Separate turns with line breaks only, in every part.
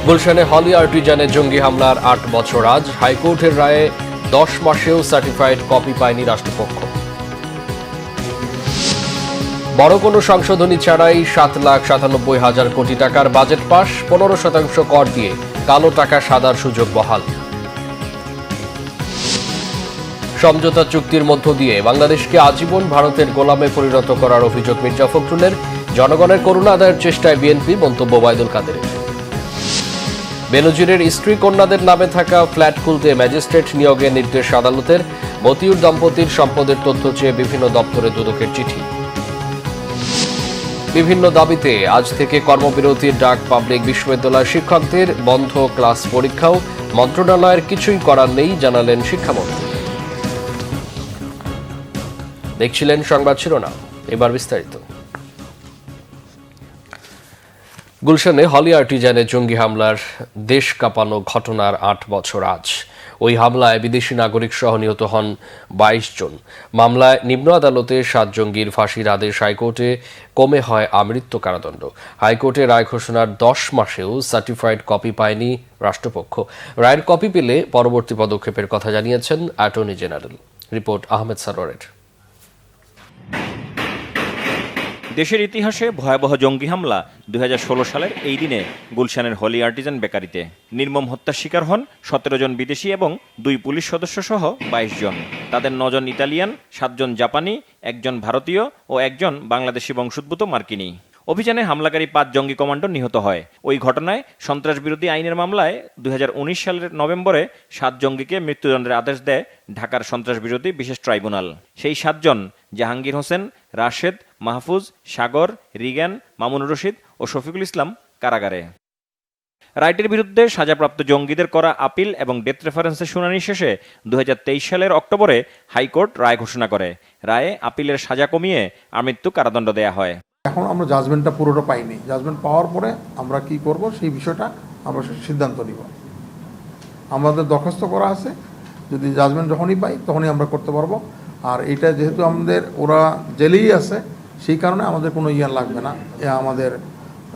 গুলশানে হলি আর্টিজানে জঙ্গি হামলার ৮ বছর আজ, হাইকোর্টের রায়ে ১০ মাসেও সার্টিফাইড কপি পায়নি রাষ্ট্রপক্ষ। বড় কোনো সংশোধনী ছাড়াই ৭,৯৭,০০০ কোটি টাকার বাজেট পাস, ১৫% কর দিয়ে কালো টাকা সাদার সুযোগ বহাল। সমঝোতা চুক্তির মধ্য দিয়ে বাংলাদেশকে আজীবন ভারতের গোলামে পরিণত করার অভিযোগ মির্জা ফখরুলের, জনগণের করুণা আদায়ের চেষ্টায় বিএনপি, মন্তব্য ওবায়দুল কাদেরের। বেনজিরের স্ত্রী কন্যাদের নামে থাকা ফ্ল্যাট খুলতে ম্যাজিস্ট্রেট নিয়োগের নির্দেশ আদালতের, মতিউর দম্পতির সম্পদের তথ্য চেয়ে বিভিন্ন দপ্তরে দুদকের চিঠি। বিভিন্ন দাবিতে আজ থেকে কর্মবিরতির ডাক পাবলিক বিশ্ববিদ্যালয় শিক্ষকদের, বন্ধ ক্লাস পরীক্ষাও, মন্ত্রণালয়ের কিছুই করার নেই জানালেন শিক্ষামন্ত্রী। দেখছিলেন সংবাদ শিরোনাম, এবার বিস্তারিত। গুলশানে হলি আর্টিজানে জঙ্গি হামলার দেশ কাঁপানো ঘটনার ৮ বছর আজ। ওই হামলায় বিদেশি নাগরিক সহ নিহত হন ২২ জন। মামলায় নিম্ন আদালতে ৭ জঙ্গির ফাঁসির আদেশ, হাইকোর্টে কমে হয় আমৃত্যু কারাদণ্ড। হাইকোর্টে রায় ঘোষণার ১০ মাসেও সার্টিফাইড কপি পায়নি রাষ্ট্রপক্ষ। রায়ের কপি পেলে পরবর্তী পদক্ষেপের কথা জানিয়েছেন অ্যাটর্নি জেনারেল। রিপোর্ট আহমেদ সারোয়ারের।
দেশের ইতিহাসে ভয়াবহ জঙ্গি হামলা ২০১৬ সালের এই দিনে গুলশানের হলি আর্টিজান বেকারিতে। নির্মম হত্যার শিকার হন ১৭ জন বিদেশি এবং ২ পুলিশ সদস্য সহ ২২ জন। তাদের ৯ জন ইতালিয়ান, ৭ জন জাপানি, ১ জন ভারতীয় ও ১ জন বাংলাদেশি বংশোদ্ভূত মার্কিনী। অভিযানে হামলাকারী ৫ জঙ্গি কমান্ডো নিহত হয়। ওই ঘটনায় সন্ত্রাসবিরোধী আইনের মামলায় ২০১৯ সালের নভেম্বরে ৭ জঙ্গিকে মৃত্যুদণ্ডের আদেশ দেয় ঢাকার সন্ত্রাসবিরোধী বিশেষ ট্রাইব্যুনাল। সেই ৭ জন জাহাঙ্গীর হোসেন, রাশেদ, মাহফুজ, সাগর, রিগান, মামুনুর রশিদ ও শফিকুল ইসলাম কারাগারে। রায়টির বিরুদ্ধে সাজাপ্রাপ্ত জঙ্গিদের করা আপিল এবং ডেথ রেফারেন্সের শুনানি শেষে ২০২৩ সালের অক্টোবরে হাইকোর্ট রায় ঘোষণা করে। রায়ে আপিলের সাজা কমিয়ে আমৃত্যু কারাদণ্ড দেয়া হয়।
এখন আমরা জাজমেন্টটা পুরোটা পাইনি। জাজমেন্ট পাওয়ার পরে আমরা কি করব সেই বিষয়টা আমরা সিদ্ধান্ত নিব। আমাদের দরখাস্ত করা আছে, যদি জাজমেন্ট যখনই পাই তখনই আমরা করতে পারবো। আর এটা যেহেতু আমাদের ওরা জেলেই আছে, সেই কারণে আমাদের কোনো লাগবে না। আমাদের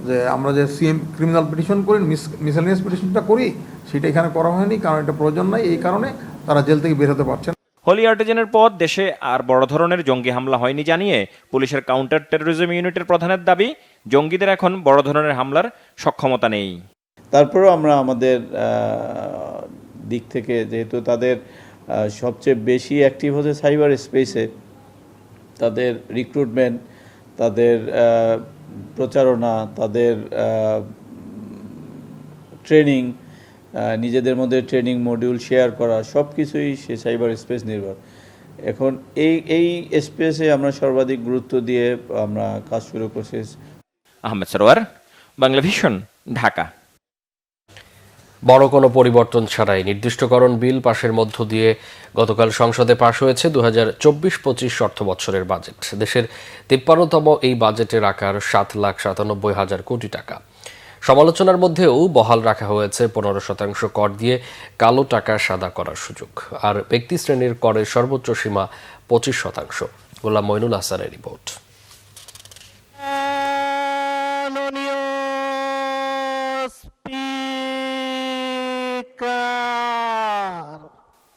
যে আমরা যে সিএম ক্রিমিনাল পিটিশন করি, মিসেলিনিয়াস পিটিশনটা করি, সেটা এখানে করা হয়নি, কারণ এটা প্রয়োজন নাই। এই কারণে তারা জেল থেকে বের হতে পারছেন।
হলি আর্টিজানের পর দেশে আর বড় ধরনের জঙ্গি হামলা হয়নি জানিয়ে পুলিশের কাউন্টার টেরোরিজম ইউনিটের প্রধানের দাবি, জঙ্গিদের এখন বড় ধরনের হামলার সক্ষমতা নেই।
তারপরেও আমরা আমাদের দিক থেকে, যেহেতু তাদের সবচেয়ে বেশি অ্যাক্টিভ হচ্ছে সাইবার স্পেসে, তাদের রিক্রুটমেন্ট, তাদের প্রচারণা, তাদের ট্রেনিং, নিজেদের মধ্যে ট্রেনিং মডিউল শেয়ার করা, সব কিছুই সে সাইবার স্পেস নির্ভর। এখন এই স্পেসে আমরা সর্বাধিক গুরুত্ব দিয়ে আমরা কাজ শুরু করছি।
আহমেদ সারোয়ার, বাংলা ভিশন, ঢাকা।
বড় কোনো পরিবর্তন ছাড়াই নির্দিষ্টকরণ বিল পাশের মধ্য দিয়ে গতকাল সংসদে পাশ হয়েছে ২০২৪-২৫ অর্থ বছরের বাজেট। দেশের ৫৩তম এই বাজেটের আকার ৭,৯৭,০০০ কোটি টাকা। সমালোচনার মধ্যেও বহাল রাখা হয়েছে ১৫% কর দিয়ে কালো টাকা সাদা করার সুযোগ, আর ব্যক্তি শ্রেণীর করের সর্বোচ্চ সীমা ২৫%। গোলাম মইনুল হাসানের রিপোর্ট।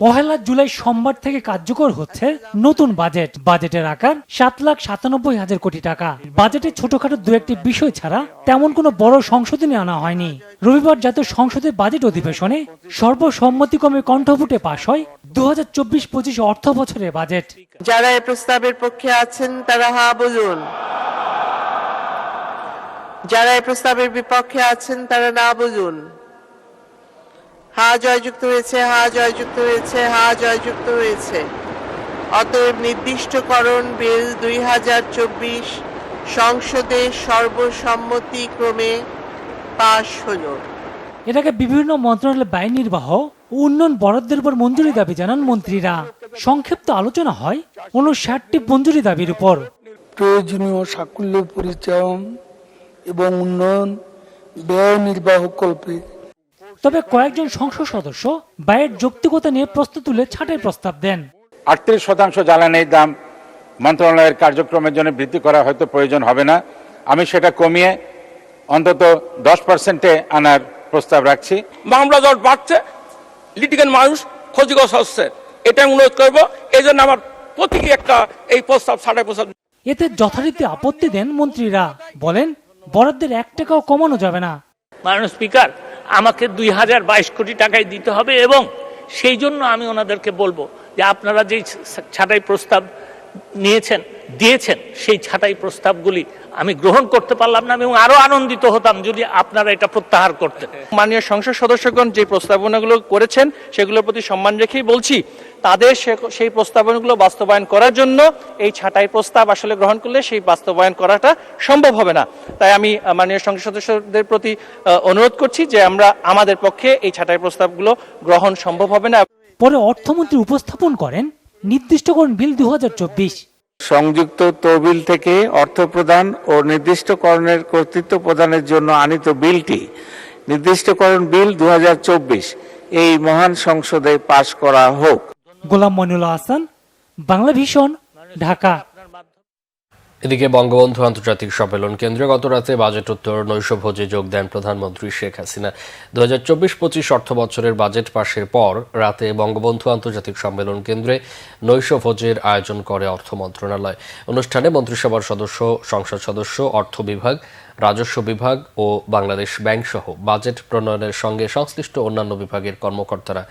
পহেলা জুলাই সোমবার থেকে কার্যকর হচ্ছে নতুন বাজেট। বাজেটের আকার ৭,৯৭,০০০ কোটি টাকা। বাজেটে ছোটখাটো দু একটি বিষয় ছাড়া তেমন কোনো বড় সংশোধনী আনা হয়নি। রবিবার জাতীয় সংসদের বাজেট অধিবেশনে সর্বসম্মতিক্রমে কণ্ঠভোটে পাশ হয় ২০২৪-২৫ অর্থ বছরের বাজেট।
যারা এই প্রস্তাবের পক্ষে আছেন তারা হা বলুন, যারা এই প্রস্তাবের বিপক্ষে আছেন তারা না বলুন। হা জয়যুক্ত হয়েছে, হা জয়যুক্ত হয়েছে, হা জয়যুক্ত হয়েছে। অতএব নির্দিষ্টকরণ বিল ২০২৪ সংসদে সর্বসম্মতিক্রমে পাশ হলো।
এটাকে বিভিন্ন মন্ত্রণালয়ের ব্যয় নির্বাহ ও উন্নয়ন বরাদ্দের উপর মঞ্জুরি দাবি জানান মন্ত্রীরা। সংক্ষিপ্ত আলোচনা হয় ৫৯টি মঞ্জুরি দাবির উপর।
প্রয়োজনীয় সাকুল্য পরিচালন এবং উন্নয়ন ব্যয় নির্বাহ কল্পে।
তবে কয়েকজন সংসদ সদস্য ব্যয়ের যৌক্তিকতা নিয়ে প্রশ্ন তুলে ছাঁটের প্রস্তাব দেন।
৩৮% জ্বালানির দাম মন্ত্রণালয়ের কার্যক্রমের জন্য বৃদ্ধি করা হয়তো প্রয়োজন হবে না। আমি সেটা কমিয়ে অন্তত 10%-এ আনার প্রস্তাব রাখছি।
মামলা জট বাড়ছে, লিটিগেন্ট মানুষ ক্ষতিগ্রস্ত হচ্ছে, এটা অনুরোধ করব। এই জন্য আমার প্রতীকী একটা এই প্রস্তাব ছাড়াই প্রস্তাব।
এতে যথারীতি আপত্তি দেন মন্ত্রীরা, বলেন বরাদ্দের 1 টাকাও কমানো যাবে না।
মাননীয় স্পিকার, আমাকে 2022 কোটি টাকাই দিতে হবে এবং সেই জন্য আমি ওনাদেরকে বলবো যে আপনারা যে ছাঁটাই প্রস্তাব দিয়েছেন সেই ছাঁটাই প্রস্তাবগুলি আমি গ্রহণ করতে পারলাম না এবং আরো আনন্দিত হতাম যদি আপনারা এটা প্রত্যাহার করতেন।
মাননীয় সংসদ সদস্যগণ যে প্রস্তাবনাগুলো করেছেন সেগুলোর প্রতি সম্মান রেখেই বলছি, তাদের সেই প্রস্তাবনাগুলো বাস্তবায়ন করার জন্য এই ছাঁটাই প্রস্তাব আসলে গ্রহণ করলে সেই বাস্তবায়ন করাটা সম্ভব হবে না। তাই আমি মাননীয় সংসদ সদস্যদের প্রতি অনুরোধ করছি যে আমাদের পক্ষে এই ছাঁটাই প্রস্তাবগুলো গ্রহণ সম্ভব হবে না।
পরে অর্থমন্ত্রী উপস্থাপন করেন নির্দিষ্টকরণ বিল 2024।
সংযুক্ত তহবিল থেকে অর্থ প্রদান ও নির্দিষ্টকরণের কর্তৃত্ব প্রদানের জন্য আনিত বিলটি নির্দিষ্টকরণ বিল 2024 এই মহান সংসদে পাশ করা হোক।
গোলাম মনিরুল হাসান, বাংলা ভিশন, ঢাকা।
এদিকে বঙ্গবন্ধু আন্তর্জাতিক সম্মেলন কেন্দ্রে গত রাতে বাজেটোত্তর নৈশভোজে যোগ দেন প্রধানমন্ত্রী শেখ হাসিনা। 2024-25 অর্থ বছরের বাজেট পাশের পর রাতে বঙ্গবন্ধু আন্তর্জাতিক সম্মেলন কেন্দ্রে নৈশভোজের আয়োজন করে অর্থ মন্ত্রণালয়। অনুষ্ঠানে মন্ত্রিসভার সদস্য, সংসদ সদস্য, অর্থ বিভাগ, রাজস্ব বিভাগ ও বাংলাদেশ ব্যাংক সহ বাজেট প্রণয়নের সঙ্গে সংশ্লিষ্ট অন্যান্য বিভাগের কর্মকর্তারা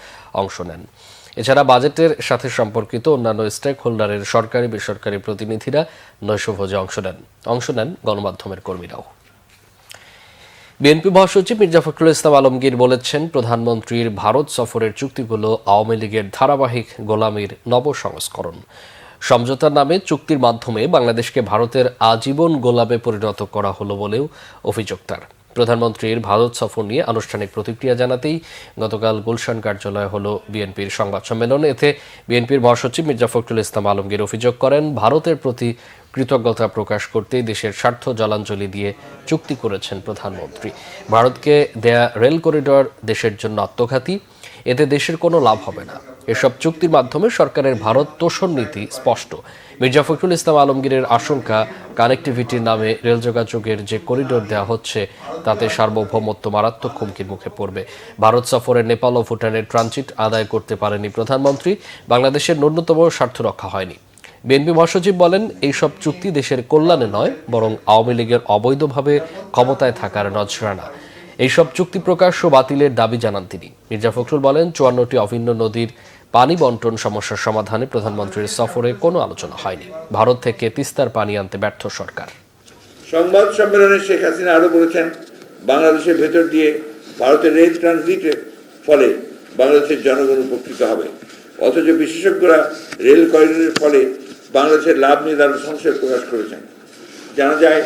অংশ নেন। এছাড়া বাজেটের সাথে সম্পর্কিত অন্যান্য স্টেক হোল্ডারের সরকারি বেসরকারি প্রতিনিধিরা নৈশভোজে অংশ নেন গণমাধ্যমের কর্মীরাও। বিএনপি মহাসচিব মির্জা ফখরুল ইসলাম আলমগীর বলেছেন, প্রধানমন্ত্রীর ভারত সফরের চুক্তিগুলো আওয়ামী লীগের ধারাবাহিক গোলামির নবসংস্করণ। সমঝোতার নামে চুক্তির মাধ্যমে বাংলাদেশকে ভারতের আজীবন গোলামে পরিণত করা হলো বলেও অভিযোগ তার। প্রধানমন্ত্রীর ভারত সফর নিয়ে আনুষ্ঠানিক প্রতিক্রিয়া জানাতেই গতকাল গুলশান কার্যালয়ে হলো বিএনপির সংবাদ সম্মেলন। এতে বিএনপির মহাসচিব মির্জা ফখরুল ইসলাম আলমগীর অভিযোগ করেন, ভারতের প্রতি কৃতজ্ঞতা প্রকাশ করতেই দেশের স্বার্থ জলাঞ্জলি দিয়ে চুক্তি করেছেন প্রধানমন্ত্রী। ভারতকে দেয়া রেল করিডর দেশের জন্য আত্মঘাতী, এতে দেশের কোনো লাভ হবে না। এসব চুক্তির মাধ্যমে সরকারের ভারত তোষণ নীতি স্পষ্ট। মির্জা ফখরুল ইসলাম আলমগীরের আশঙ্কা, কানেক্টিভিটির নামে রেল যোগাযোগের যে করিডোর দেওয়া হচ্ছে তাতে সার্বভৌমত্ব মারাত্মক হুমকির মুখে পড়বে। ভারত সফরে নেপাল ও ভুটানের ট্রানজিট আদায় করতে পারেনি প্রধানমন্ত্রী, বাংলাদেশের ন্যূনতম স্বার্থ রক্ষা হয়নি। বিএনপি মহাসচিব বলেন, এইসব চুক্তি দেশের কল্যাণে নয়, বরং আওয়ামী লীগের অবৈধভাবে ক্ষমতায় থাকার নজরানা। এইসব চুক্তি প্রকাশ ও বাতিলের দাবি জানান তিনি। মির্জা ফখরুল বলেন, 54টি অভিন্ন নদীর পানি বন্টন সমস্যার সমাধানে প্রধানমন্ত্রীর সফরে কোনো আলোচনা হয়নি। ভারত থেকে তিস্তার পানি আনতে ব্যর্থ সরকার।
সংবাদ সম্মেলনে শেখ হাসিনা আরো বলেছেন, বাংলাদেশের ভেতর দিয়ে ভারতের রেল ট্রানজিটের ফলে বাংলাদেশের জনগণ উপকৃত হবে, অথচ বিশেষজ্ঞরা রেল করিডোরের ফলে বাংলাদেশের লাভ নিয়ে তারা সংশয় প্রকাশ করেছেন। জানা যায়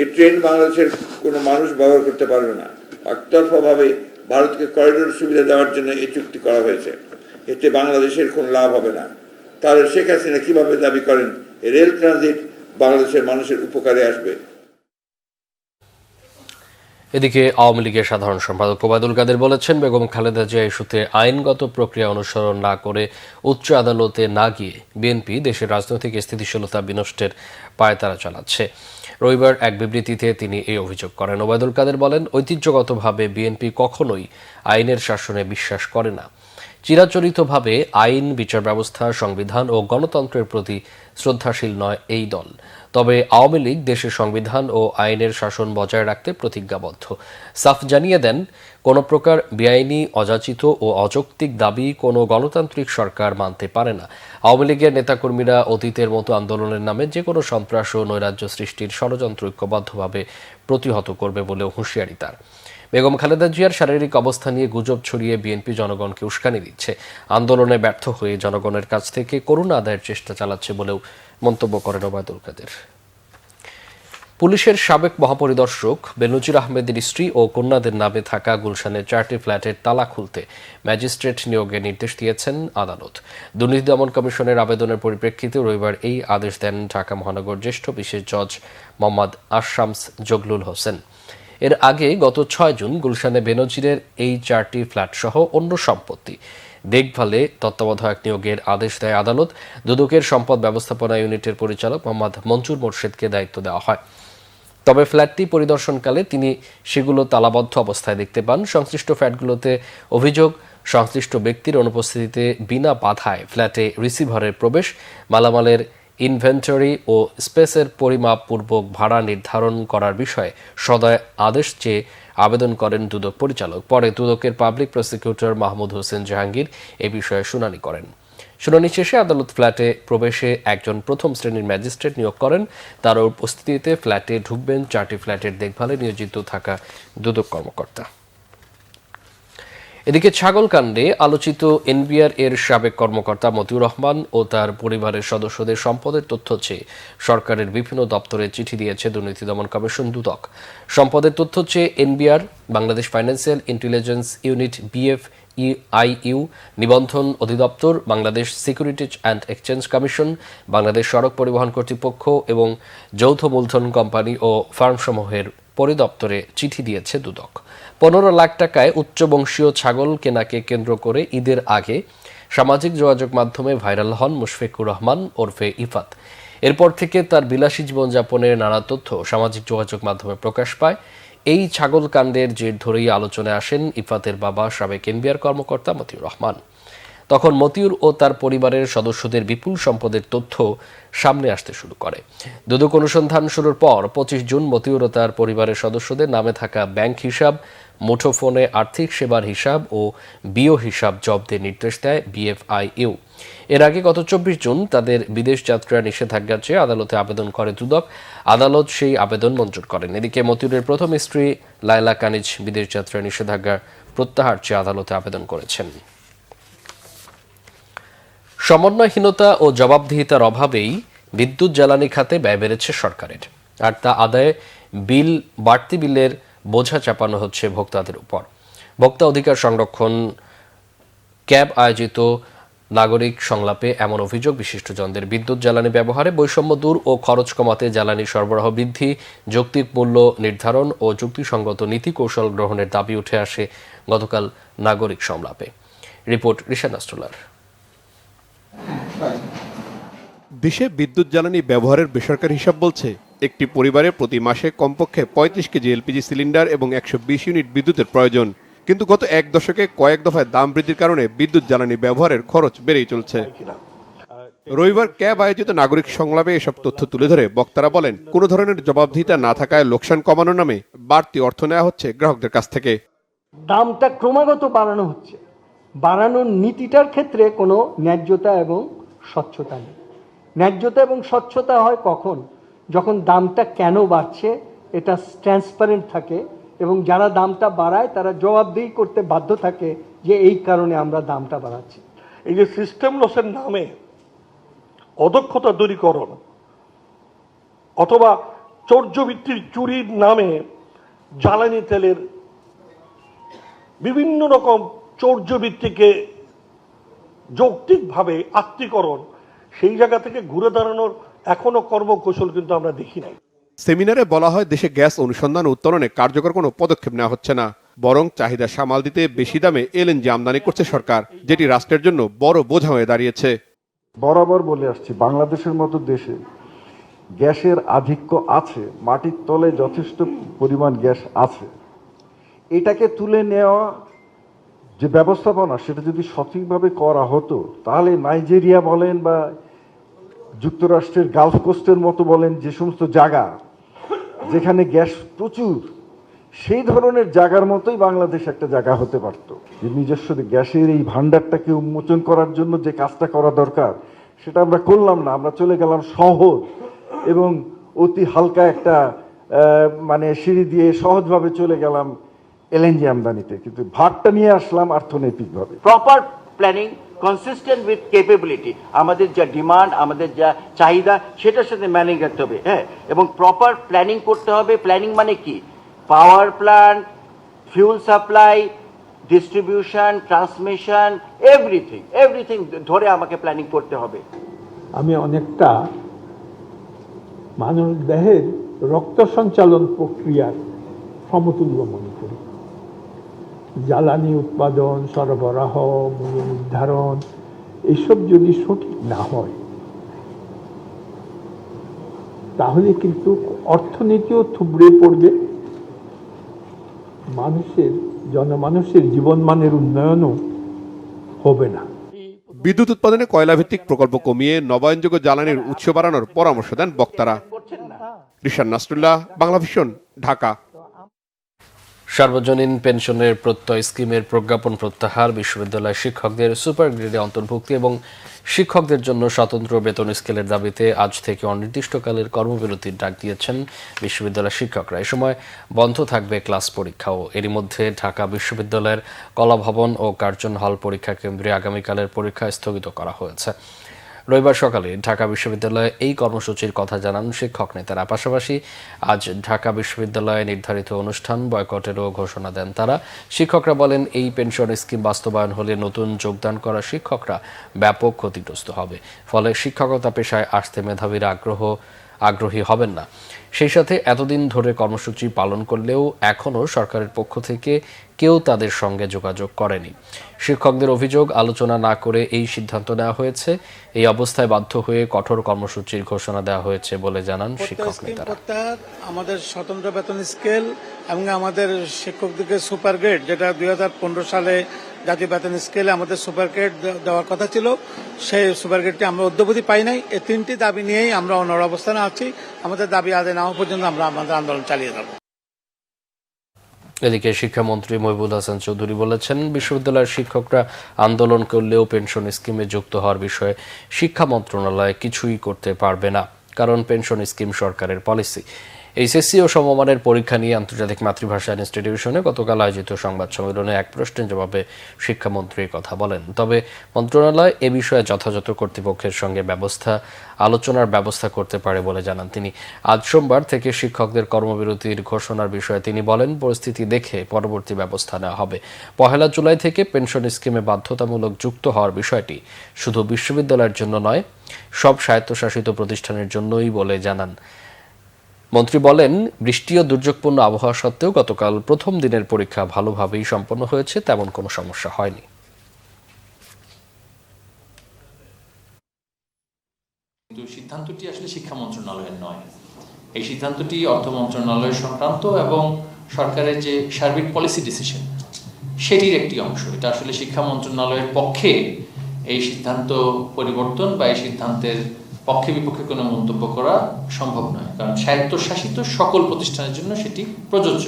এই ট্রেন বাংলাদেশের কোনো মানুষ ব্যবহার করতে পারবে না। একতরফাভাবে ভারতকে করিডোর সুবিধা দেওয়ার জন্য এই চুক্তি করা হয়েছে, এতে বাংলাদেশের কোনো লাভ হবে না। তাহলে শেখ হাসিনা কিভাবে দাবি করেন রেল ট্রানজিট বাংলাদেশের মানুষের উপকারে আসবে?
এদিকে আওয়ামী লীগের সাধারণ সম্পাদক ওবায়দুল কাদের বলেছেন, বেগম খালেদা জিয়া ইস্যুতে আইনগত প্রক্রিয়া অনুসরণ না করে উচ্চ আদালতে না গিয়ে বিএনপি দেশের রাজনৈতিক স্থিতিশীলতা বিনষ্টের পায়তারা চালাচ্ছে। রবিবার এক বিবৃতিতে তিনি এই অভিযোগ করেন। ওবায়দুল কাদের বলেন, ঐতিহ্যগতভাবে বিএনপি কখনোই আইনের শাসনে বিশ্বাস করে না। চিরাচরিতভাবে আইন, বিচার ব্যবস্থা, সংবিধান ও গণতন্ত্রের প্রতি শ্রদ্ধাশীল নয় এই দল। তবে আওয়ামী লীগ দেশের সংবিধান ও আইনের শাসন বজায় রাখতে প্রতিজ্ঞাবদ্ধ। সাফ জানিয়ে দেন, কোনো প্রকার বেআইনি, অযাচিত ও অযৌক্তিক দাবি কোনো গণতান্ত্রিক সরকার মানতে পারে না। আওয়ামী লীগের নেতাকর্মীরা অতীতের মতো আন্দোলনের নামে যে কোনো সন্ত্রাস ও নৈরাজ্য সৃষ্টির ষড়যন্ত্র ঐক্যবদ্ধভাবে প্রতিহত করবে বলেও হুঁশিয়ারি তার। বেগম খালেদা জিয়ার শারীরিক অবস্থা নিয়ে গুজব ছড়িয়ে বিএনপি জনগণকে উস্কানি দিচ্ছে, আন্দোলনে ব্যর্থ হয়ে জনগণের কাছ থেকে করুণা আদায়ের চেষ্টা চালাচ্ছে বলেও মন্তব্য করেন ওবায়দুল কাদের। পুলিশের সাবেক মহাপরিদর্শক বেনজির আহমেদের স্ত্রী ও কন্যাদের নামে থাকা গুলশানের 4টি ফ্ল্যাটের তালা খুলতে ম্যাজিস্ট্রেট নিয়োগের নির্দেশ দিয়েছেন আদালত। দুর্নীতি দমন কমিশনের আবেদনের পরিপ্রেক্ষিতে রবিবার এই আদেশ দেন ঢাকা মহানগর জ্যেষ্ঠ বিশেষ জজ মোহাম্মদ আশরামস জগলুল হোসেন। এর আগে গত 6 জুন গুলশানে বেনজিরের এই 4টি ফ্ল্যাট সহ অন্য সম্পত্তি দেখভালে তত্ত্বাবধায়ক নিয়োগের আদেশ দেয় আদালত। দুদকের সম্পদ ব্যবস্থাপনা ইউনিটের পরিচালক মোহাম্মদ মঞ্জুর মোর্শেদকে দায়িত্ব দেওয়া হয়। তবে ফ্ল্যাটটি পরিদর্শনকালে তিনি সেগুলো তালাবদ্ধ অবস্থায় দেখতে পান। সংশ্লিষ্ট ফ্ল্যাটগুলোতে অভিযোগ, সংশ্লিষ্ট ব্যক্তির অনুপস্থিতিতে বিনা বাধায় ফ্ল্যাটে রিসিভারের প্রবেশ, মালামালের ইনভেন্টরি ও স্পেসের পরিমাপ পূর্বক ভাড়া নির্ধারণ করার বিষয়ে সদয় আদেশ চেয়ে আবেদন করেন দুদক পরিচালক। পরে দুদকের পাবলিক প্রসিকিউটর মাহমুদ হোসেন জাহাঙ্গীর এ বিষয়ে শুনানি করেন। শুনানি শেষে আদালত ফ্ল্যাটে প্রবেশে একজন প্রথম শ্রেণীর ম্যাজিস্ট্রেট নিয়োগ করেন। তার উপস্থিতিতে ফ্ল্যাটে ঢুকবেন 4টি ফ্ল্যাটের দেখভালে নিয়োজিত থাকা দুদক কর্মকর্তা। এদিকে ছাগলকাণ্ডে আলোচিত এনবিআর এর সাবেক কর্মকর্তা মতিউর রহমান ও তার পরিবারের সদস্যদের সম্পদের তথ্য চেয়ে সরকারের বিভিন্ন দপ্তরে চিঠি দিয়েছে দুর্নীতি দমন কমিশন দুদক। সম্পদের তথ্য চেয়ে NBR, Bangladesh financial intelligence unit BFEIU, নিবন্ধন অধিদপ্তর, Bangladesh securities and exchange commission, Bangladesh সড়ক পরিবহন কর্তৃপক্ষ এবং যৌথ মূলধন কোম্পানি ও ফার্মসমূহের পরিদপ্তরে চিঠি দিয়েছে দুদক। 15 লাখ টাকায় উচ্চবংশীয় ছাগল কেনাকে কেন্দ্র করে ঈদের আগে সামাজিক যোগাযোগ মাধ্যমে ভাইরাল হন মুশফিকুর রহমান ওরফে ইফাত। এরপর থেকে তার বিলাসী জীবনযাপনের নানা তথ্য সামাজিক যোগাযোগ মাধ্যমে প্রকাশ পায়। এই ছাগল কাণ্ডের জের ধরেই আলোচনায় আসেন ইফাতের বাবা সাবেক এনবিআর কর্মকর্তা মতিউর রহমান। তখন মতিউর ও তার পরিবারের সদস্যদের বিপুল সম্পদের তথ্য সামনে আসতে শুরু করে। দুদক অনুসন্ধান শুরুর পর 25 জুন মতিউর ও তার পরিবারের সদস্যদের নামে থাকা ব্যাংক হিসাব, মুঠোফোনে আর্থিক সেবার হিসাব ও বিও হিসাব জব্দের নির্দেশ দেয় BFIU। এর আগে গত 24 জুন তাদের বিদেশ যাত্রা নিষেধাজ্ঞা চেয়ে আদালতে আবেদন করে দুদক। আদালত সেই আবেদন মঞ্জুর করেন। এদিকে মতিউরের প্রথম স্ত্রী লায়লা কানিজ বিদেশ যাত্রা নিষেধাজ্ঞা প্রত্যাহার চেয়ে আদালতে আবেদন করেছেন। সমন্বয়হীনতা ও জবাবদিহিতার অভাবেই বিদ্যুৎ জ্বালানি খাতে ব্যয় বেড়েছে সরকারের, আর তা আদায়ে বাড়তি বিলের বোঝা চাপানো হচ্ছে ভোক্তাদের উপর। ভোক্তা অধিকার সংরক্ষণ ক্যাব আয়োজিত নাগরিক সংলাপে এমন অভিযোগ বিশিষ্টজনদের। বিদ্যুৎ জ্বালানি ব্যবহারে বৈষম্য দূর ও খরচ কমাতে জ্বালানি সরবরাহ বৃদ্ধি, যৌক্তিক মূল্য নির্ধারণ ও যুক্তিসঙ্গত নীতি কৌশল গ্রহণের দাবি উঠে আসে গতকাল নাগরিক সংলাপে। রিপোর্ট রিশাদ নাসরুল্লাহর।
দেশে বিদ্যুৎ জ্বালানি ব্যবহারের বেসরকারি হিসাব বলছে একটি পরিবারে প্রতি মাসে কমপক্ষে 35 কেজি এলপিজি সিলিন্ডার এবং 120 ইউনিট বিদ্যুতের প্রয়োজন। কিন্তু গত এক দশকে কয়েক দফায় দাম বৃদ্ধির কারণে বিদ্যুৎ জ্বালানি ব্যবহারের খরচ বেড়েই চলছে। রবিবার ক্যাব আয়োজিত নাগরিক সংলাপে এসব তথ্য তুলে ধরে বক্তারা বলেন, কোনো ধরনের জবাবদিহিতা না থাকায় লোকসান কমানোর নামে বাড়তি অর্থ নেওয়া হচ্ছে গ্রাহকদের কাছ থেকে।
দামটা ক্রমাগত বাড়ানো হচ্ছে, বাড়ানোর নীতিটার ক্ষেত্রে কোনো ন্যায্যতা এবং স্বচ্ছতা নেই। ন্যায্যতা এবং স্বচ্ছতা হয় কখন? যখন দামটা কেন বাড়ছে এটা ট্রান্সপারেন্ট থাকে এবং যারা দামটা বাড়ায় তারা জবাবদিহি করতে বাধ্য থাকে যে এই কারণে আমরা দামটা বাড়াচ্ছি।
এই যে সিস্টেম লসের নামে অদক্ষতা দূরীকরণ অথবা চৌর্যবৃত্তির চুরির নামে জ্বালানি তেলের বিভিন্ন রকম চৌর্যবৃত্তিকে যৌক্তিকভাবে আত্মীকরণ, সেই জায়গা থেকে ঘুরে দাঁড়ানোর এখনো কর্মকৌশল কিন্তু আমরা দেখি নাই।
সেমিনারে বলা হয়, দেশে গ্যাস অনুসন্ধান ও উত্তোলনে কার্যকর কোনো পদক্ষেপ নেওয়া হচ্ছে না, বরং চাহিদা সামাল দিতে বেশি দামে এলএনজি আমদানি করছে সরকার, যেটি রাষ্ট্রের জন্য বড় বোঝা হয়ে দাঁড়িয়েছে।
বরাবর বলে আসছি, বাংলাদেশের মতো দেশে গ্যাসের আধিক্য আছে, মাটির তলে যথেষ্ট পরিমাণ গ্যাস আছে। এটাকে তুলে নেওয়া যে ব্যবস্থাপনা, সেটা যদি সঠিকভাবে করা হতো তাহলে নাইজেরিয়া বলেন বা যুক্তরাষ্ট্রের গালফ কোস্টের মতো বলেন, যে সমস্ত জায়গা যেখানে গ্যাস প্রচুর, সেই ধরনের জায়গার মতোই বাংলাদেশ একটা জায়গা হতে পারত। যে নিজস্ব গ্যাসের এই ভান্ডারটাকে উন্মোচন করার জন্য যে কাজটা করা দরকার সেটা আমরা করলাম না। আমরা চলে গেলাম সহজ এবং অতি হালকা একটা সিঁড়ি দিয়ে সহজভাবে চলে গেলাম এলএনজি আমদানিতে, কিন্তু ভাগটা নিয়ে আসলাম অর্থনৈতিকভাবে।
Proper planning consistent with capability, আমাদের যা ডিমান্ড, আমাদের যা চাহিদা, সেটার সাথে ম্যানেজ রাখতে হবে। হ্যাঁ, এবং প্রপার প্ল্যানিং করতে হবে। প্ল্যানিং মানে কি? Power plant, fuel supply, distribution, transmission, everything ধরে আমাকে প্ল্যানিং করতে হবে।
আমি অনেকটা মানব দেহের রক্ত সঞ্চালন প্রক্রিয়ার সমতুল্য মনে করি। জ্বালানি উৎপাদন, সরবরাহ, মূল্য নির্ধারণ এসব যদি সঠিক না হয়
তাহলে কিন্তু অর্থনীতিও থুবড়ে পড়বে, জনমানুষের জীবনমানের উন্নয়নও হবে না।
বিদ্যুৎ উৎপাদনে কয়লাভিত্তিক প্রকল্প কমিয়ে নবায়নযোগ্য জ্বালানির উৎস বাড়ানোর পরামর্শ দেন বক্তারা। রিশান নাসরুল্লাহ, বাংলাভিশন, ঢাকা।
সার্বজনীন পেনশনের প্রত্যয় স্কিমের প্রজ্ঞাপন প্রত্যাহার, বিশ্ববিদ্যালয় শিক্ষকদের সুপার গ্রেডে অন্তর্ভুক্তি এবং শিক্ষকদের জন্য স্বতন্ত্র বেতন স্কেলের দাবিতে আজ থেকে অনির্দিষ্টকালের কর্মবিরতির ডাক দিয়েছেন বিশ্ববিদ্যালয় শিক্ষকরা। এ সময় বন্ধ থাকবে ক্লাস পরীক্ষাও। এরই মধ্যে ঢাকা বিশ্ববিদ্যালয়ের কলাভবন ও কার্জন হল পরীক্ষা কেন্দ্রে আগামীকালের পরীক্ষা স্থগিত করা হয়েছে। রবিবার সকালে ঢাকা বিশ্ববিদ্যালয়ে এই কর্মসূচির কথা জানান শিক্ষক নেতারা। পাশাপাশি আজ ঢাকা বিশ্ববিদ্যালয়ে নির্ধারিত অনুষ্ঠান বয়কটেরও ঘোষণা দেন তারা। শিক্ষকরা বলেন, এই পেনশন স্কিম বাস্তবায়ন হলে নতুন যোগদান করা শিক্ষকরা ব্যাপক ক্ষতিগ্রস্ত হবে। ফলে শিক্ষকতা পেশায় আসতে মেধাবীরা আগ্রহী হবেন না। সেই সাথে এতদিন ধরে কর্মসূচি পালন করলেও এখনও সরকারের পক্ষ থেকে কেউ তাদের সঙ্গে যোগাযোগ করেনি। শিক্ষকদের অভিযোগ, আলোচনা না করে এই সিদ্ধান্ত নেওয়া হয়েছে। এই অবস্থায় বাধ্য হয়ে কঠোর কর্মসূচির ঘোষণা দেওয়া হয়েছে বলে জানান শিক্ষক নেতারা।
আমাদের স্বতন্ত্র বেতন স্কেল এবং আমাদের শিক্ষকদেরকে সুপার গ্রেড, যেটা 2015 সালে জাতীয় বেতন স্কেলে আমাদের সুপার গ্রেড দেওয়ার কথা ছিল, সেই সুপার গ্রেডটি আমরা অদ্যাবধি পাই নাই। এই তিনটি দাবি নিয়েই আমরা অনড় অবস্থানে আছি। আমাদের দাবি আদায় না হওয়া পর্যন্ত আমরা আমাদের আন্দোলন চালিয়ে যাব।
এদিকে শিক্ষামন্ত্রী মহিবুল হাসান চৌধুরী বলেছেন, বিশ্ববিদ্যালয়ের শিক্ষকরা আন্দোলন করলেও পেনশন স্কিমে যুক্ত হওয়ার বিষয়ে শিক্ষা মন্ত্রণালয় কিছুই করতে পারবে না, কারণ পেনশন স্কিম সরকারের পলিসি। এইচএসসি ও সমমানের পরীক্ষা নিয়ে আন্তর্জাতিক মাতৃভাষা ইনস্টিটিউশনে গতকাল আয়োজিত সংবাদ সম্মেলনে এক প্রশ্নের জবাবে শিক্ষামন্ত্রী কথা বলেন। তবে মন্ত্রণালয় এ বিষয়ে যথাযথ কর্তৃপক্ষের সঙ্গে আলোচনার ব্যবস্থা করতে পারে বলে জানান তিনি। আজ সোমবার থেকে শিক্ষকদের কর্মবিরতির ঘোষণার বিষয়ে তিনি বলেন, পরিস্থিতি দেখে পরবর্তী ব্যবস্থা নেওয়া হবে। 1 জুলাই থেকে পেনশন স্কিমে বাধ্যতামূলক যুক্ত হওয়ার বিষয়টি শুধু বিশ্ববিদ্যালয়ের জন্য নয়, সব স্বায়ত্তশাসিত প্রতিষ্ঠানের জন্যই বলে জানান মন্ত্রী। বলেন, বৃষ্টি ও দুর্যোগপূর্ণ আবহাওয়া সত্ত্বেও গতকাল প্রথম দিনের পরীক্ষা ভালোভাবেই সম্পন্ন হয়েছে, তেমন কোনো সমস্যা হয়নি।
কিন্তু সিদ্ধান্তটি আসলে শিক্ষা মন্ত্রণালয়ের নয়। এই সিদ্ধান্তটি অর্থ মন্ত্রণালয় সংক্রান্ত এবং সরকারের যে সার্বিক পলিসি ডিসিশন সেটির একটি অংশ। এটা আসলে শিক্ষা মন্ত্রণালয়ের পক্ষে এই সিদ্ধান্ত পরিবর্তন বা এই সিদ্ধান্তের পক্ষে বিপক্ষে কোনো মন্তব্য করা সম্ভব নয়, কারণ স্বায়ত্তশাসিত সকল প্রতিষ্ঠানের জন্য সেটি প্রযোজ্য।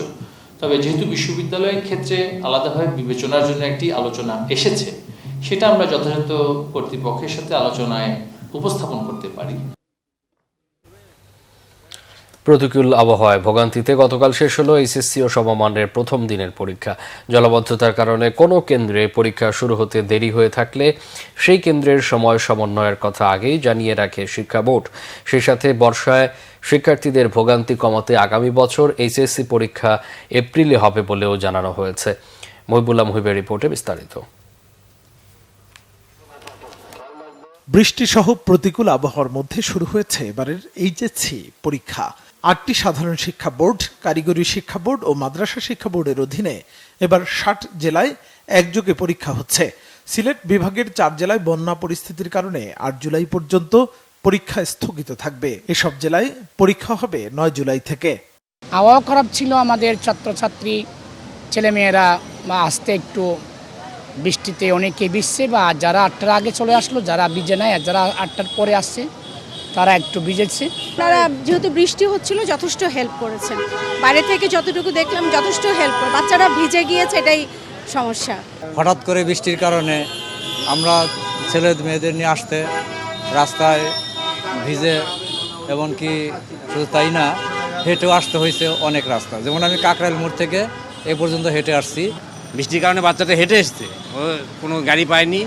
তবে যেহেতু বিশ্ববিদ্যালয়ের ক্ষেত্রে আলাদাভাবে বিবেচনার জন্য একটি আলোচনা এসেছে, সেটা আমরা যথাযথ কর্তৃপক্ষের সাথে আলোচনায় উপস্থাপন করতে পারি।
প্রতিকূল আবহাওয়ায় ভোগান্তিতে গতকাল শেষ হলো এইচএসসি ও সমমানের প্রথম দিনের পরীক্ষা। জলাবদ্ধতার কারণে কোনো কেন্দ্রে পরীক্ষা শুরু হতে দেরি হয়ে থাকলে সেই কেন্দ্রের সময় সমন্বয়ের কথা আগেই জানিয়ে রাখে শিক্ষা বোর্ড। সেই সাথে বর্ষায় শিক্ষার্থীদের ভোগান্তি কমাতে আগামী বছর এইচএসসি পরীক্ষা এপ্রিলে হবে বলেও জানানো হয়েছে। মহিবুল্লাহ মুহিবের রিপোর্টে বিস্তারিত।
বৃষ্টিসহ প্রতিকূল আবহাওয়ার মধ্যে শুরু হয়েছে এবারের এইচএসসি পরীক্ষা। 8টি সাধারণ শিক্ষা বোর্ড, কারিগরি শিক্ষা বোর্ড ও মাদ্রাসা শিক্ষা বোর্ডের অধীনে এবার 60 জেলায় একযোগে পরীক্ষা হচ্ছে। সিলেট বিভাগের 4 জেলায় বন্যা পরিস্থিতির কারণে 8 জুলাই পর্যন্ত পরীক্ষা স্থগিত থাকবে। এসব জেলায় পরীক্ষা হবে 9 জুলাই থেকে।
আবহাওয়া খারাপ ছিল, আমাদের ছাত্রছাত্রী ছেলেমেয়েরা আসতে একটু বৃষ্টিতে অনেকে ভিজছে, বা যারা 8টার আগে চলে আসলো, যারা ভিজে নাই, আর যারা 8টার পরে আসছে তারা একটু ভিজেছে।
আপনারা যেহেতু বৃষ্টি হচ্ছিল যথেষ্ট হেল্প করেছেন, বাইরে থেকে যতটুকু দেখলাম যথেষ্ট হেল্প করে, বাচ্চারা ভিজে গিয়েছে, এটাই সমস্যা।
হঠাৎ করে বৃষ্টির কারণে আমরা ছেলে মেয়েদের নিয়ে আসতে রাস্তায় ভিজে, এমনকি শুধু তাই না, হেঁটেও আসতে হয়েছে অনেক রাস্তা। যেমন আমি কাকরাইল মোড় থেকে এ পর্যন্ত হেঁটে আসছি।
বৃষ্টির কারণে বাচ্চাটা হেঁটে এসছে, ও কোনো গাড়ি পায়নি,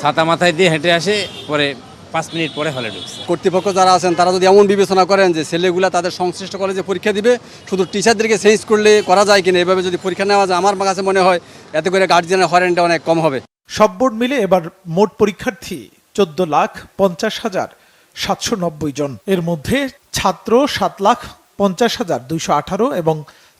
ছাতা মাথায় দিয়ে হেঁটে আসে, পরে 5 মিনিট পরে হলে ঢুকছে।
কর্তৃপক্ষ যারা আছেন তারা যদি এমন বিবেচনা করেন যে ছেলেগুলা তাদের সংশ্লিষ্ট কলেজে পরীক্ষা দিবে, শুধু টিচারদেরকে চেঞ্জ করলে করা যায় কিনা, এভাবে যদি পরীক্ষা নেওয়া যায়, আমার কাছে মনে হয় এতে করে গার্জিয়ানের হয়রানিটা অনেক কম হবে।
সব বোর্ড মিলে এবার মোট পরীক্ষার্থী 14,50,790 জন। এর মধ্যে ছাত্র 7,50,218 এবং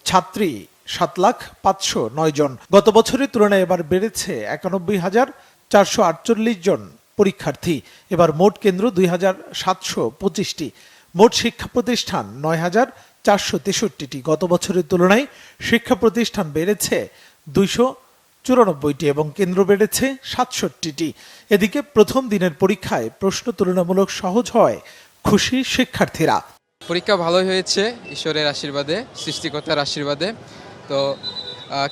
ছাত্রী 7,05,009 জন। গত বছরের তুলনায় এবার বেড়েছে 91,448 জন পরীক্ষার্থী। এবার মোট কেন্দ্র 2,725টি। মোট শিক্ষা প্রতিষ্ঠান ৯,৪৬৩টি। গত বছরের তুলনায় শিক্ষা প্রতিষ্ঠান বেড়েছে 294টি এবং কেন্দ্র বেড়েছে 67টি। এদিকে প্রথম দিনের পরীক্ষায় প্রশ্ন তুলনামূলক সহজ হয় খুশি শিক্ষার্থীরা।
পরীক্ষা ভালোই হয়েছে ঈশ্বরের আশীর্বাদে, সৃষ্টিকর্তার আশীর্বাদে। তো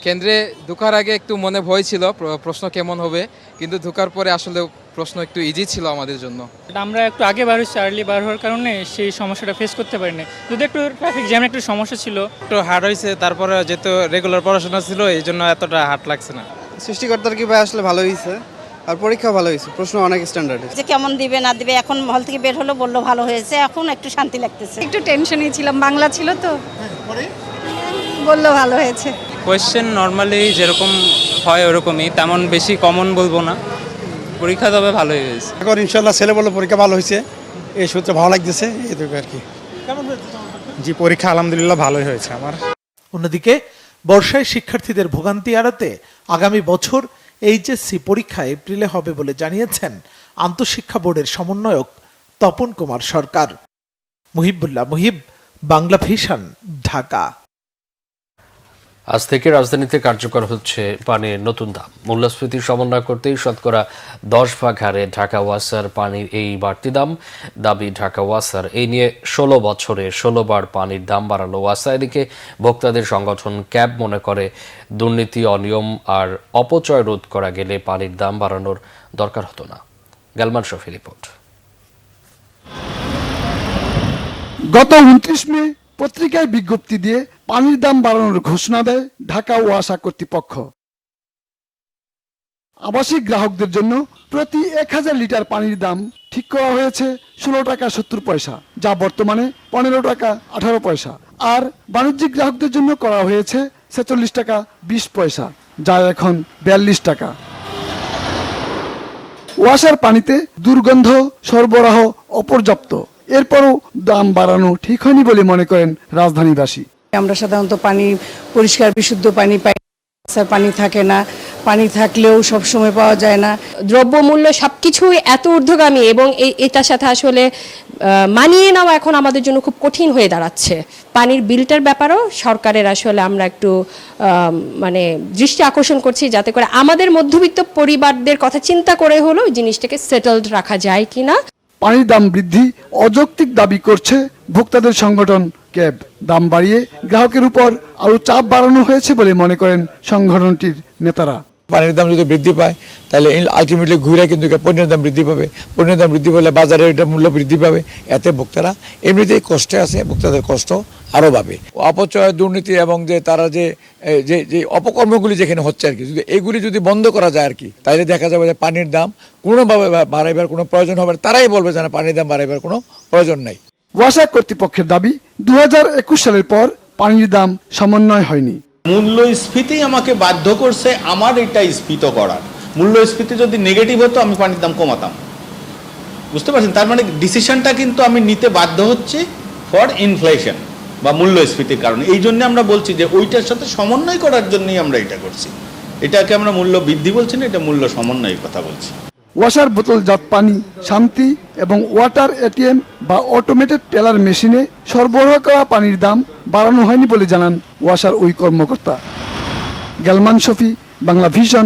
কেন্দ্রে ঢোকার আগে একটু মনে ভয় ছিল প্রশ্ন কেমন হবে, কিন্তু ঢোকার পরে আসলে প্রশ্ন একটু ইজি ছিল আমাদের জন্য।
আমরা একটু আগে বার হচ্ছি, আর্লি বার হওয়ার কারণে সেই সমস্যাটা ফেস করতে পারিনি। যদি একটু ট্রাফিক জ্যাম একটু সমস্যা ছিল,
একটু হার্ড হয়েছে, তারপরে যেহেতু রেগুলার পড়াশোনা ছিল এই জন্য এতটা হার্ড লাগছে না।
সৃষ্টিকর্তার কি ভাই আসলে ভালো হয়েছে, আর পরীক্ষা ভালো হয়েছে, প্রশ্ন অনেক স্ট্যান্ডার্ড।
যে কেমন দিবে না দিবে, এখন হল থেকে বের হলো বললো ভালো হয়েছে, এখন একটু শান্তি লাগতেছে। একটু টেনশনই ছিলাম, বাংলা ছিল তো, বললো ভালো হয়েছে।
কোয়েশ্চেন নর্মালি যেরকম হয় ওরকমই, তেমন বেশি কমন বলবো না। পরীক্ষা তবে ভালোই হয়েছে।
এখন ইনশাল্লাহ ছেলে বললো পরীক্ষা ভালো হয়েছে, এই সূত্রে ভালো লাগতেছে এটুকু আর কি।
জি, পরীক্ষা আলহামদুলিল্লাহ ভালোই হয়েছে আমার।
অন্যদিকে বর্ষায় শিক্ষার্থীদের ভোগান্তি এড়াতে আগামী বছর এইচএসসি পরীক্ষা এপ্রিলে হবে বলে জানিয়েছেন আন্তঃশিক্ষা বোর্ডের সমন্বয়ক তপন কুমার সরকার। মুহিবুল্লাহ মুহিব, বাংলা ভিশন, ঢাকা।
আজ থেকে রাজধানীতে কার্যকর হচ্ছে পানির নতুন দাম। মূল্যস্ফীতি সমন্বয় করতেই শতকরা 10 হারে ঢাকা ওয়াসার পানির এই বাড়তি দাবি ঢাকা ওয়াসার। এই নিয়ে 16 বছরে 16 বার পানির দাম বাড়ালো ওয়াসা। এদিকে ভোক্তাদের সংগঠন ক্যাব মনে করে দুর্নীতি, অনিয়ম আর অপচয় রোধ করা গেলে পানির দাম বাড়ানোর দরকার হতো না। গালমান শফি রিপোর্ট।
গত 29 মে পত্রিকায় বিজ্ঞপ্তি দিয়ে পানির দাম বাড়ানোর ঘোষণা দেয় ঢাকা ওয়াসা কর্তৃপক্ষ। আবাসিক গ্রাহকদের জন্য প্রতি 1000 লিটার পানির দাম ঠিক করা হয়েছে 16 টাকা 70 পয়সা, যা বর্তমানে 15 টাকা 18 পয়সা। আর বাণিজ্যিক গ্রাহকদের জন্য করা হয়েছে 46 টাকা 20 পয়সা, যা এখন 42 টাকা। ওয়াসার পানিতে দুর্গন্ধ, সরবরাহ অপর্যাপ্ত, এরপরও দাম বাড়ানো ঠিক হয়নি বলে মনে করেন রাজধানীবাসী।
আমরা সাধারণত পানি, পরিষ্কার বিশুদ্ধ পানি পাই, পানি থাকে না, পানি থাকলেও সব সময় পাওয়া যায় না।
দ্রব্যমূল্য সবকিছুই এত ঊর্ধ্বগামী এবং এটার সাথে আসলে মানিয়ে নেওয়া এখন আমাদের জন্য খুব কঠিন হয়ে দাঁড়াচ্ছে। পানির বিলটার ব্যাপারেও সরকারের আসলে আমরা একটু মানে দৃষ্টি আকর্ষণ করছি, যাতে করে আমাদের মধ্যবিত্ত পরিবারদের কথা চিন্তা করে হলেও জিনিসটাকে সেটেলড রাখা যায় কিনা।
পানির দাম বৃদ্ধি অযৌক্তিক দাবি করছে ভোক্তাদের সংগঠন ক্যাব। দাম বাড়িয়ে গ্রাহকের উপর আরো চাপ বাড়ানো হয়েছে বলে মনে করেন সংগঠনটির নেতারা।
পানির দাম যদি বৃদ্ধি পায় তাহলে আলটিমেটলি ঘুরে কিন্তু পণ্যের দাম বৃদ্ধি পাবে, পণ্যের দাম বৃদ্ধি পেলে বাজারে এটা মূল্য বৃদ্ধি পাবে। এতে ভোক্তারা এমনিতেই কষ্টে আছে, ভোক্তাদের কষ্ট আরও পাবে। অপচয়, দুর্নীতি এবং যে তারা যে অপকর্মগুলি যেখানে হচ্ছে আর কি, যদি এগুলি যদি বন্ধ করা যায় আর কি, তাহলে দেখা যাবে যে পানির দাম কোনোভাবে বাড়াইবার কোনো প্রয়োজন হবে না। তারাই বলবে যে না, পানির দাম বাড়াইবার কোনো প্রয়োজন নাই।
ওয়াসা কর্তৃপক্ষের দাবি 2021 সালের পর পানির দাম সমন্বয় হয়নি।
মূল্যস্ফীতি আমাকে বাধ্য করছে আমার এটা স্ফীত করার। মূল্যস্ফীতি যদি নেগেটিভ হতো আমি পানির দাম কমাতাম, বুঝতে পারছেন? তার মানে ডিসিশনটা কিন্তু আমি নিতে বাধ্য হচ্ছি ফর ইনফ্লেশন বা মূল্যস্ফীতির কারণে। এই জন্য আমরা বলছি যে ওইটার সাথে সমন্বয় করার জন্যই আমরা এটা করছি। এটাকে আমরা মূল্য বৃদ্ধি বলছি না, এটা মূল্য সমন্বয়ের কথা বলছি।
ওয়াসার বোতলজাত পানি, শান্তি এবং ওয়াটার এটিএম বা অটোমেটেড টেলার মেশিনে সরবরাহ করা পানির দাম বাড়ানো হয়নি বলে জানান ওয়াসার ওই কর্মকর্তা। গালমান শফি, বাংলা ভিশন,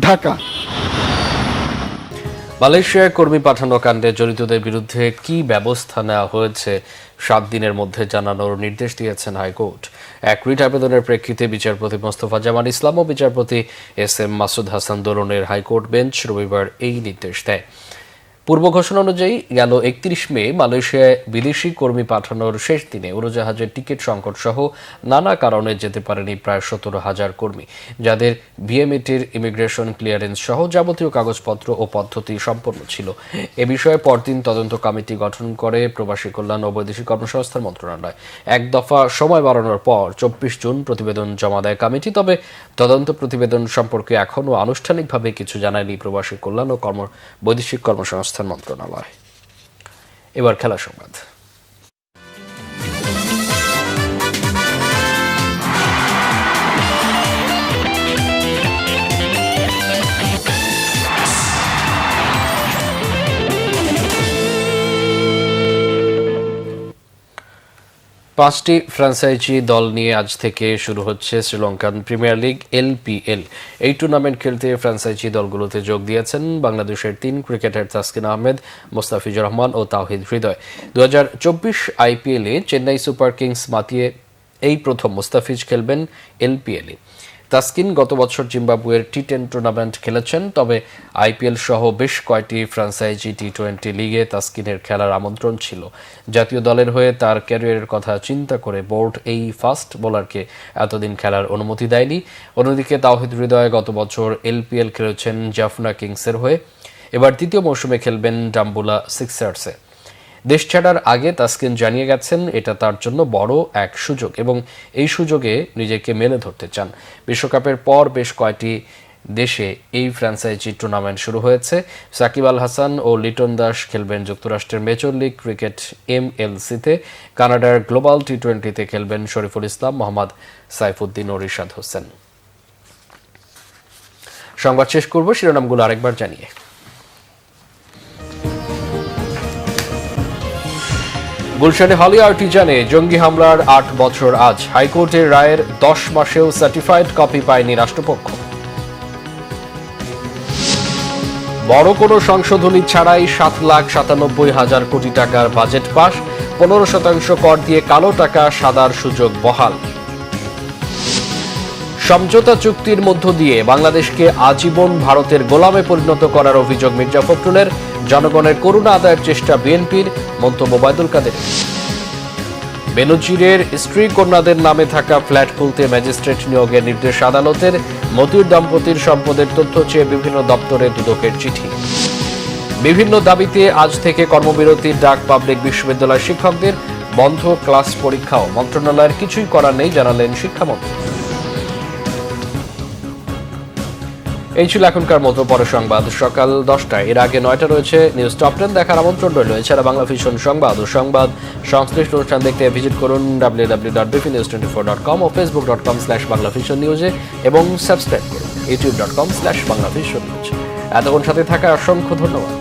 ঢাকা।
মালয়েশিয়ায় কর্মী পাঠানো কাণ্ডে জড়িতদের বিরুদ্ধে কি ব্যবস্থা নেওয়া হয়েছে 7 দিনের মধ্যে জানানোর নির্দেশ দিয়েছেন হাইকোর্ট। এক রিট আবেদনের প্রেক্ষিতে বিচারপতি মোস্তফা জামান ইসলাম ও বিচারপতি SM মাসুদ হাসান দোলনের হাইকোর্ট বেঞ্চ রবিবার এই নির্দেশ দেয়। পূর্ব ঘোষণা অনুযায়ী গেল 31 মে মালয়েশিয়ায় বিদেশি কর্মী পাঠানোর শেষ দিনে উড়োজাহাজের টিকিট সংকট সহ নানা কারণে যেতে পারেনি প্রায় 17,000 কর্মী, যাদের ভিএমইটির ইমিগ্রেশন ক্লিয়ারেন্স সহ যাবতীয় কাগজপত্র ও পদ্ধতি সম্পন্ন ছিল। এ বিষয়ে পরদিন তদন্ত কমিটি গঠন করে প্রবাসী কল্যাণ ও বৈদেশিক কর্মসংস্থান মন্ত্রণালয়। এক দফা সময় বাড়ানোর পর 24 জুন প্রতিবেদন জমা দেয় কমিটি। তবে তদন্ত প্রতিবেদন সম্পর্কে এখনও আনুষ্ঠানিকভাবে কিছু জানায়নি প্রবাসী কল্যাণ ও বৈদেশিক কর্মসংস্থান মন্ত্রণালয়। এবার খেলা সংবাদ। 5টি ফ্র্যাঞ্চাইজি দল নিয়ে আজ থেকে শুরু হচ্ছে শ্রীলঙ্কান প্রিমিয়ার লিগ LPL। এই টুর্নামেন্ট খেলতে ফ্র্যাঞ্চাইজি দলগুলোতে যোগ দিয়েছেন বাংলাদেশের 3 ক্রিকেটার তাসকিন আহমেদ, মোস্তাফিজুর রহমান ও তাওহিদ হৃদয়। 2024 IPL-এ চেন্নাই সুপার কিংস মাতিয়ে এই প্রথম মোস্তাফিজ খেলবেন LPL-এ। তাসকিন গত বছর জিম্বাবুয়ের T10 টুর্নামেন্ট খেলেছেন, তবে IPL সহ বেশ কয়েকটি ফ্র্যাঞ্চাইজি T20 লিগে তাসকিনের খেলার আমন্ত্রণ ছিল। জাতীয় দলের হয়ে তার ক্যারিয়ারের কথা চিন্তা করে বোর্ড এই ফাস্ট বোলারকে এতদিন খেলার অনুমতি দেয়নি। অন্যদিকে তাওহিদ হৃদয় গত বছর LPL খেলেছেন জাফনা কিংসের হয়ে, এবার দ্বিতীয় মৌসুমে খেলবেন ডাম্বুলা সিক্সার্সে। দেশ ছাড়ার আগে তাসকিন জানিয়ে গেছেন এটা তার জন্য বড় এক সুযোগ এবং এই সুযোগে নিজেকে মেলে ধরতে চান। বিশ্বকাপের পর বেশ কয়েকটি দেশে এই ফ্র্যাঞ্চাইজি টুর্নামেন্ট শুরু হয়েছে। সাকিব আল হাসান ও লিটন দাস খেলবেন যুক্তরাষ্ট্রের মেজর লিগ ক্রিকেট MLC-তে। কানাডার গ্লোবাল T20-তে খেলবেন শরীফুল ইসলাম, মোহাম্মদ সাইফুদ্দিন ও রিশাদ হোসেন। সংবাদ শেষ করব শিরোনামগুলো আরেকবার জানিয়ে। গুলশানে হলি আর্টিজানে জঙ্গি হামলার 8 বছর আজ। হাইকোর্টের রায়ের 10 মাসেও সার্টিফাইড কপি পায়নি রাষ্ট্রপক্ষ। বড় কোনো সংশোধনী ছাড়াই 7,97,000 কোটি টাকার বাজেট পাস। 15% কর দিয়ে কালো টাকা সাদার সুযোগ বহাল। সমঝোতা চুক্তির মধ্য দিয়ে বাংলাদেশকে আজীবন ভারতের গোলামে পরিণত করার অভিযোগ মির্জা ফখরুলের। জনগণের করুণা আদায়ের চেষ্টা বিএনপির, মন্তব্য ওবায়দুল কাদের। বেনজিরের স্ত্রী কন্যাদের নামে থাকা ফ্ল্যাট খুলতে ম্যাজিস্ট্রেট নিয়োগের নির্দেশ আদালতের। মতিউর দম্পতির সম্পদের তথ্য চেয়ে বিভিন্ন দপ্তরে দুদকের চিঠি। বিভিন্ন দাবিতে আজ থেকে কর্মবিরতির ডাক পাবলিক বিশ্ববিদ্যালয় শিক্ষকদের। বন্ধ ক্লাস পরীক্ষাও, মন্ত্রণালয়ের কিছুই করার নেই জানালেন শিক্ষামন্ত্রী। এই ছিল এখনকার মতো, পরে সংবাদ সকাল 10টায়। এর আগে 9টা রয়েছে নিউজ টপ 10 দেখার আমন্ত্রণ রইল। এছাড়া বাংলা ভিশন সংবাদ ও সংবাদ সংশ্লিষ্ট অনুষ্ঠান দেখতে ভিজিট করুন www.bpnews24.com ও facebook.com/banglavisionnews এবং সাবস্ক্রাইব করুন youtube.com/banglavisionnews। এতক্ষণ সাথে থাকার অসংখ্য ধন্যবাদ।